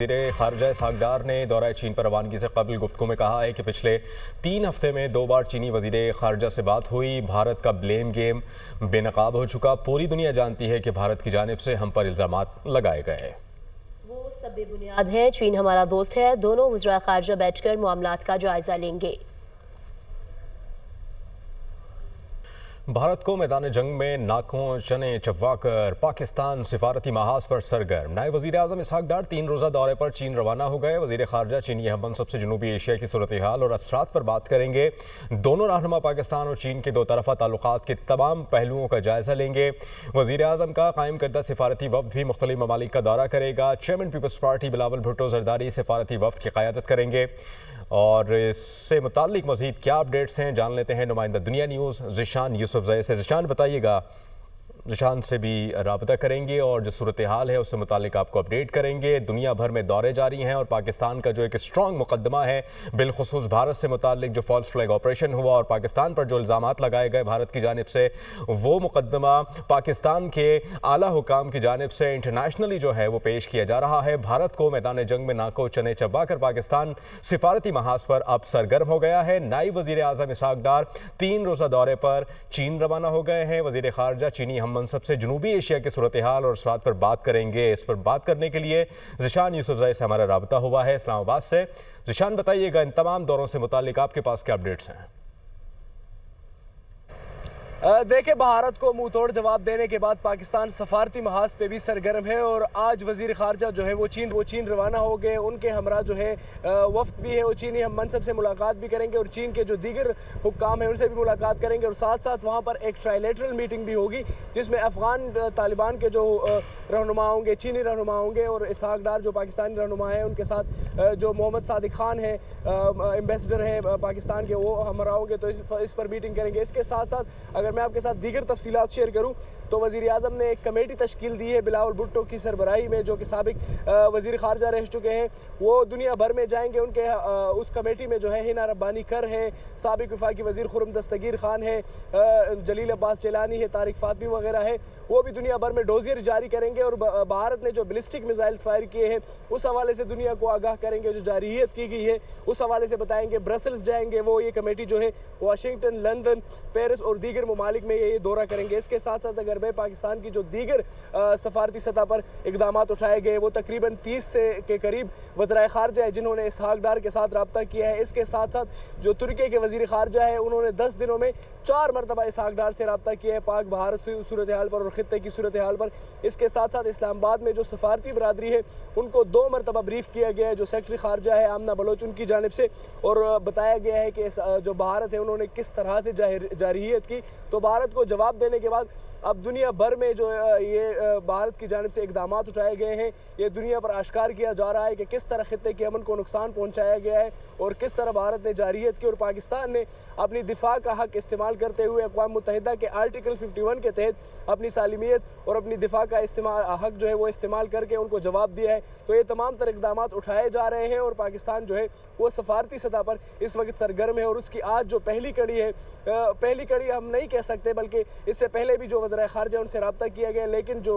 वज़ीर ख़ारिजा इसहाक़ डार ने दौरा चीन पर रवानगी से कबल गुफ्तगू में कहा है कि पिछले 3 हफ्ते में 2 बार चीनी वज़ीर ख़ारिजा से बात हुई। भारत का ब्लेम गेम बेनकाब हो चुका। पूरी दुनिया जानती है कि भारत की जानिब से हम पर इल्ज़ामात लगाए गए। वो सब बेबुनियाद है। चीन हमारा दोस्त है। दोनों वज़ीर ख़ारिजा बैठकर मामलात का जायज़ा लेंगे। भारत को मैदान जंग में नाकों चने चबवाकर पाकिस्तान सिफारती महाज पर सरगर्म। नायब वज़ीर आज़म इसहाक़ डार 3 रोज़ा दौरे पर चीन रवाना हो गए। वज़ीर ख़ारिजा चीनी हममंसब से जनूबी एशिया की सूरत हाल और असरात पर बात करेंगे। दोनों रहनुमा पाकिस्तान और चीन के 2 तरफ़ा ताल्लुकात के तमाम पहलुओं का जायज़ा लेंगे। वज़ीर आज़म का कायम करदा सिफारती वफ़द भी मुख्तलिफ ममालिक का दौरा करेगा। चेयरमैन पीपल्स पार्टी बिलावल भुट्टो ज़रदारी सिफारती वफ़द की क़यादत करेंगे। और इससे मुताल्लिक मज़ीद क्या अपडेट्स हैं जान लेते हैं नुमाइंदा दुनिया न्यूज़ ज़िशान यूसुफ़ज़ई से। ज़िशान बताइएगा, ज़िशान से भी रब्ता करेंगे और जो सूरत हाल है उससे मुताल्लिक आपको अपडेट करेंगे। दुनिया भर में दौरे जारी हैं और पाकिस्तान का जो एक स्ट्रॉन्ग मुकदमा है बिलखुसूस भारत से मुताल्लिक जो फॉल्स फ्लैग ऑपरेशन हुआ और पाकिस्तान पर जो इल्ज़ामात लगाए गए भारत की जानिब से, वो मुकदमा पाकिस्तान के आला हुकाम की जानिब से इंटरनेशनली जो है वो पेश किया जा रहा है। भारत को मैदान जंग में नाको चने चबा कर पाकिस्तान सिफारती महाज पर अब सरगर्म हो गया है। नायब वज़ीर आज़म इसहाक़ डार 3 रोज़ा दौरे पर चीन रवाना हो गए हैं। वज़ीर ख़ारिजा चीनी हममंसब से जनूबी एशिया की सूरत हाल और असरात पर बात करेंगे। इस पर बात करने के लिए ज़िशान यूसुफ़ज़ई से हमारा रब्ता हुआ है इस्लामाबाद से। ज़िशान बताइएगा, इन तमाम दौरों से मुताल्लिक आपके पास क्या अपडेट्स हैं? देखिए, भारत को मुंह तोड़ जवाब देने के बाद पाकिस्तान सफारती महाज पे भी सरगर्म है और आज वज़ीर ख़ारिजा जो है वो चीन रवाना हो गए। उनके हमरा जो है वफ़द भी है, वो चीनी हम मनसब से मुलाकात भी करेंगे और चीन के जो दीगर हुक्काम हैं उनसे भी मुलाकात करेंगे और साथ साथ वहाँ पर एक ट्राइलेटरल मीटिंग भी होगी जिसमें अफ़गान तालिबान के जो रहनुमा होंगे, चीनी रहनुमा होंगे और इसहाक़ डार जो पाकिस्तानी रहनुमा हैं, उनके साथ जो मोहम्मद सादिक ख़ान है एम्बेसडर है पाकिस्तान के, वो हमरा होंगे। तो इस पर मीटिंग करेंगे। इसके साथ साथ अगर मैं आपके साथ दीगर तफसीलात शेयर करूं तो वज़ीर आज़म ने एक कमेटी तश्कील दी है बिलावल भुट्टो की सरबराही में, जो कि साबिक वज़ीर ख़ारिजा रह चुके हैं। वो दुनिया भर में जाएंगे। उनके उस कमेटी में जो है हिना रब्बानी कर है, साबिक वफाकी वज़ीर खुर्रम दस्तगीर खान है, जलील अब्बास चेलानी है, तारिक फातमी वगैरह है। वो भी दुनिया भर में डोजियर जारी करेंगे और भारत ने जो बैलिस्टिक मिसाइल फायर किए हैं उस हवाले से दुनिया को आगाह करेंगे। जो जारियत की गई है उस हवाले से बताएंगे। ब्रसल्स जाएंगे वो, ये कमेटी जो है वाशिंगटन, लंदन, पेरिस और दीगर ममालिक में ये दौरा करेंगे। इसके साथ साथ अगर मैं पाकिस्तान की जो दीगर सफारती सतह पर इकदाम उठाए गए वो तकरीबन 30 के करीब वज़ीर ख़ारिजा है जिन्होंने इसहाक़ डार के साथ रब्ता किया है। इसके साथ साथ जो तुर्की के वज़ीर ख़ारिजा है उन्होंने 10 दिनों में 4 मरतबा इसहाक़ डार से रब्ता किया है पाक भारत सूरत हाल पर और ख़ित्ते की सूरत हाल पर। इसके साथ साथ इस्लामाबाद में जो सफारती बरादरी है उनको 2 मरतबा ब्रीफ किया गया है जो सेक्रेटरी ख़ारिजा है आमना बलोच उनकी जानिब से, और बताया गया है कि जो भारत है उन्होंने किस तरह से जारहियत की। तो भारत को जवाब देने के बाद अब दुनिया भर में जो ये भारत की जानिब से इकदाम उठाए गए हैं, ये दुनिया पर आश्कार किया जा रहा है कि किस तरह खित्ते के अमन को नुकसान पहुंचाया गया है और किस तरह भारत ने जारियत की और पाकिस्तान ने अपनी दिफा का हक इस्तेमाल करते हुए अक़वाम मुत्तहिदा के आर्टिकल 51 के तहत अपनी सालिमियत और अपनी दिफा का हक जो है वो इस्तेमाल करके उनको जवाब दिया है। तो ये तमाम तर इकदाम उठाए जा रहे हैं और पाकिस्तान जो है वो सफारती सतह पर इस वक्त सरगर्म है। और उसकी आज जो पहली कड़ी है, पहली कड़ी हम नहीं कह सकते बल्कि इससे पहले भी जो वज़ीर ख़ारिजा उनसे रब्ता किया गया, लेकिन जो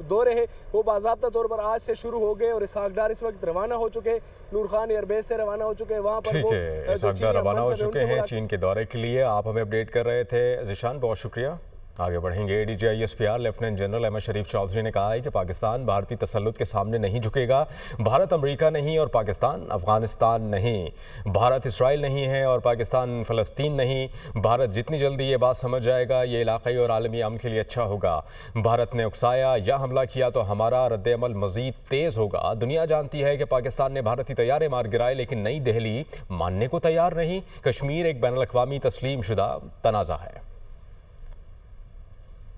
दौरे हैं वो बाज़ाब्ता तौर पर आज से शुरू हो गए और इसहाक़ डार इस वक्त रवाना हो चुके हैं। नूर खान एयरबेस से रवाना हो चुके हैं। वहाँ पर ठीक है, इसहाक़ डार रवाना हो चुके हैं चीन के दौरे के लिए। आप हमें अपडेट कर रहे थे ज़िशान, बहुत शुक्रिया। आगे बढ़ेंगे। ADG-ISPR लेफ्टिनेंट जनरल अहमद शरीफ चौधरी ने कहा है कि पाकिस्तान भारतीय तसल्लुत के सामने नहीं झुकेगा। भारत अमेरिका नहीं और पाकिस्तान अफगानिस्तान नहीं। भारत इसराइल नहीं है और पाकिस्तान फ़लस्तीन नहीं। भारत जितनी जल्दी ये बात समझ जाएगा ये इलाक़ाई और आलमी अमन के लिए अच्छा होगा। भारत ने उकसाया या हमला किया तो हमारा रद्द-ए-अमल मज़ीद तेज़ होगा। दुनिया जानती है कि पाकिस्तान ने भारतीय तैयारे मार गिराए, लेकिन नई दिल्ली मानने को तैयार नहीं। कश्मीर एक बैनुल-अक़वामी तस्लीम शुदा तनाज़ा है।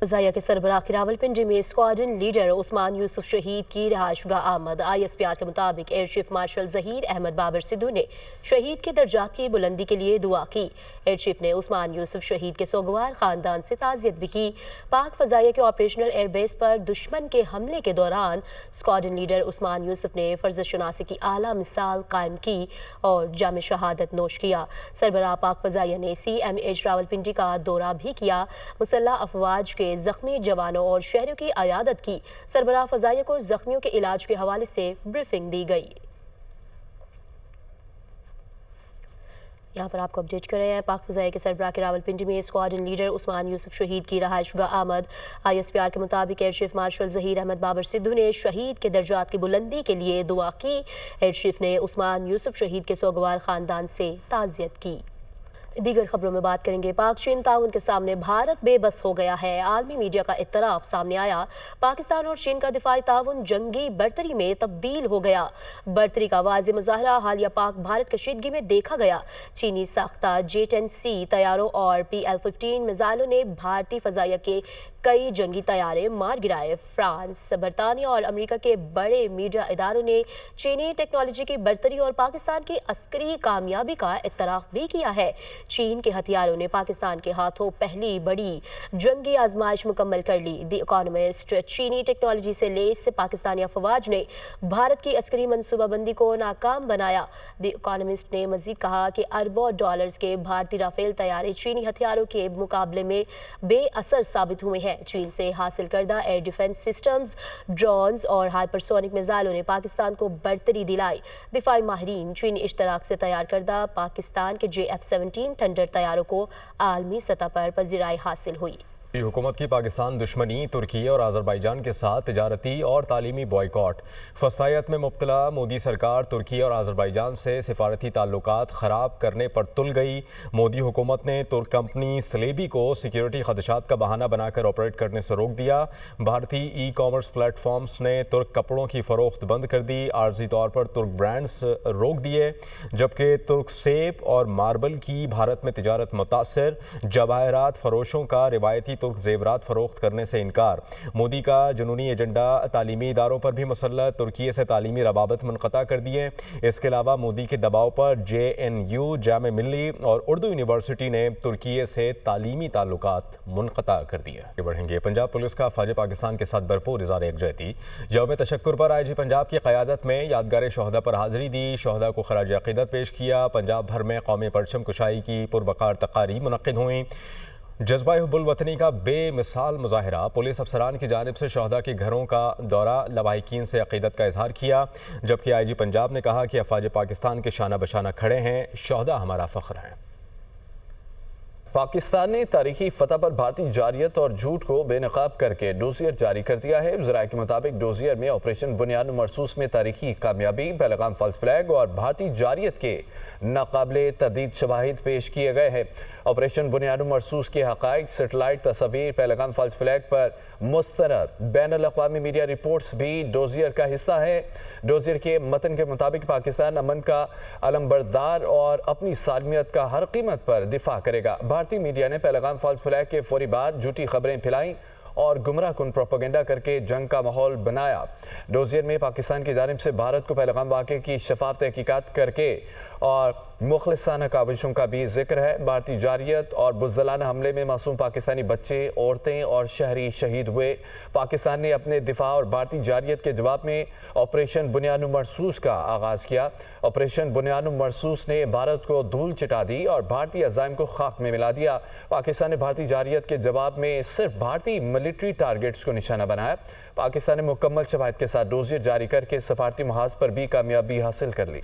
फ़ज़ाइया के सरबराह की रावलपिंडी में स्क्वाड्रन लीडर उस्मान यूसुफ शहीद की रहायशगाह आमद। ISPR के मुताबिक air chief marshal Zaheer Ahmed Babar Sidhu ने शहीद के दर्जात की बुलंदी के लिए दुआ की। एयर चीफ ने उस्मान यूसुफ शहीद के सोगवार ख़ानदान से ताज़ियत भी की। पाक फ़ज़ाइया के ऑपरेशनल एयरबेस पर दुश्मन के हमले के दौरान स्क्वाड्रन लीडर उस्मान यूसुफ ने फ़र्ज़ शनासी की आला मिसाल कायम की और जाम शहादत नोश किया। सरबराह पाक फ़ज़ाइया ने CMH रावलपिंडी का दौरा भी किया। मुसल्लह अफवाज के में जख्मी जवानों और शहरों की अयादत की। सरबराह फजाइया को जख्मियों के इलाज के हवाले से ब्रीफिंग दी गई। यहाँ पर आपको अपडेट कर रहे हैं। पाक फ़ज़ाइया के सरबराह के रावलपिंडी में स्क्वाड्रन लीडर उस्मान यूसुफ शहीद की रहायशगाह आमद। ISPR के मुताबिक air chief marshal Zaheer Ahmed Babar Sidhu ने शहीद के दर्जात की बुलंदी के लिए दुआ की। एयर चीफ ने उस्मान यूसुफ शहीद के सोगवार ख़ानदान से ताज़ियत की। दीगर खबरों में बात करेंगे। पाक चीन ताउन के सामने भारत बेबस हो गया है। आलमी मीडिया का इत्तराफ सामने आया। पाकिस्तान और चीन का दिफाई ताउन जंगी बर्तरी में तब्दील हो गया। बर्तरी का वाज़ेह मुज़ाहरा हालिया पाक भारत कशीदगी में देखा गया। चीनी साख्ता J-10C तैयारों और PL-15 मिसाइलों ने भारतीय फ़ज़ाइया के कई जंगी तैयारे मार गिराए। फ्रांस, बरतानिया और अमेरिका के बड़े मीडिया इदारों ने चीनी टेक्नोलॉजी की बर्तरी और पाकिस्तान की अस्करी कामयाबी का इत्तराफ भी किया है। चीन के हथियारों ने पाकिस्तान के हाथों पहली बड़ी जंगी आजमाइश मुकम्मल कर ली। द इकोनॉमिस्ट, चीनी टेक्नोलॉजी से लेस पाकिस्तानी अफवाज ने भारत की अस्करी मनसूबाबंदी को नाकाम बनाया। द इकोनॉमिस्ट ने मजीद कहा कि अरबों डॉलर्स के भारतीय राफेल तैयारे चीनी हथियारों के मुकाबले में बेअसर साबित हुए हैं। चीन से हासिल करदा एयर डिफेंस सिस्टम्स, ड्रोन्स और हाइपरसोनिक मिसाइलों ने पाकिस्तान को बर्तरी दिलाई। दिफाई माहिरीन चीनी इश्तराक से तैयार करदा पाकिस्तान के J-F-17 थंडर तैयारों को आलमी सतह पर पजीराई हासिल हुई। हुकूमत की पाकिस्तान दुश्मनी, तुर्की और आज़रबाईजान के साथ तिजारती और तालीमी बॉयकॉट। फसायत में मुब्तला मोदी सरकार तुर्की और आज़रबाईजान से सिफारती ताल्लुकात ख़राब करने पर तुल गई। मोदी हुकूमत ने तुर्क कंपनी सलेबी को सिक्योरिटी खदशात का बहाना बनाकर ऑपरेट करने से रोक दिया। भारतीय ई-कॉमर्स प्लेटफॉर्म्स ने तुर्क कपड़ों की फ़रोख्त बंद कर दी। आर्जी तौर पर तुर्क ब्रांड्स रोक दिए, जबकि तुर्क सेब और मार्बल की भारत में तिजारत मुतासर। जवाहरात फरोशों का रिवायती तुर्क जेवरात फरोख्त करने से इनकार। मोदी का जुनूनी एजेंडा तालीमी इदारों पर भी मुसल्लत। तुर्की से तालीमी रबाबत मुनक़ता कर दिए। इसके अलावा मोदी के दबाव पर JNU, जामे मिल्ली और उर्दू यूनिवर्सिटी ने तुर्की से तालीमी ताल्लुकात मुनक़ता कर दिए। बढ़ेंगे। पंजाब पुलिस का फ़ौज पाकिस्तान के साथ भरपूर इज़हार यकजहती। यौम तशक्कुर पर IG पंजाब की क़यादत में यादगार शोहदा पर हाज़िरी दी। शोहदा को खराज अक़ीदत पेश किया। पंजाब भर में कौमी परचम कुशाई की पुरवकार तक़ारीब मुनक़्क़िद हुई। जज्बा हुब्बुल वतनी का बेमिसाल मुजाहिरा। पुलिस अफसरान की जानिब से शोहदा के घरों का दौरा, लवाहिकीन से अक़ीदत का इजहार किया। जबकि IG पंजाब ने कहा कि अफ़वाज पाकिस्तान के शाना बशाना खड़े हैं, शोहदा हमारा फ़ख्र है। पाकिस्तान ने तारीखी फतह पर भारतीय जारियत और झूठ को बेनकाब करके डोजियर जारी कर दिया है। ज़राए के मुताबिक डोजियर में ऑपरेशन बुनियाद मरसूस में तारीखी कामयाबी, पैगाम फॉल्स फ्लैग और भारतीय जारियत के नाकाबिले तदीद शवाहिद पेश किए गए हैं। ऑपरेशन बुनियाद मरसूस के हक़ाइक़, सेटेलाइट तस्वीर, पैगाम फॉल्स फ्लैग पर मुस्तरद बैनुल-अक़वामी मीडिया रिपोर्ट्स भी डोजियर का हिस्सा है। डोजियर के मतन के मुताबिक पाकिस्तान अमन का अलमबरदार और अपनी सालमियत का हर कीमत पर दिफा करेगा। भारतीय मीडिया ने पैगाम फॉल्स फ्लैग के फौरी बाद झूठी खबरें फैलाई और गुमराह कुन प्रोपेगेंडा करके जंग का माहौल बनाया। डोजियर में पाकिस्तान की जानिब से भारत को पैगाम वाक़े की शफाफ तहकीकात करके और मुखलिसाना काविशों का भी जिक्र है। भारतीय जारियत और बुज़दिलाना हमले में मासूम पाकिस्तानी बच्चे, औरतें और शहरी शहीद हुए। पाकिस्तान ने अपने दिफा और भारतीय जारियत के जवाब में ऑपरेशन बुनियाद मरसूस का आगाज़ किया। ऑपरेशन बुनियाद मरसूस ने भारत को धूल चिटा दी और भारतीय अज़ाइम को खाक में मिला दिया। पाकिस्तान ने भारतीय जारियत के जवाब में सिर्फ भारतीय मिलिट्री टारगेट्स को निशाना बनाया। पाकिस्तान ने मुकम्मल शवाहिद के साथ डोजियर जारी करके सफारती महाज पर भी कामयाबी हासिल कर ली।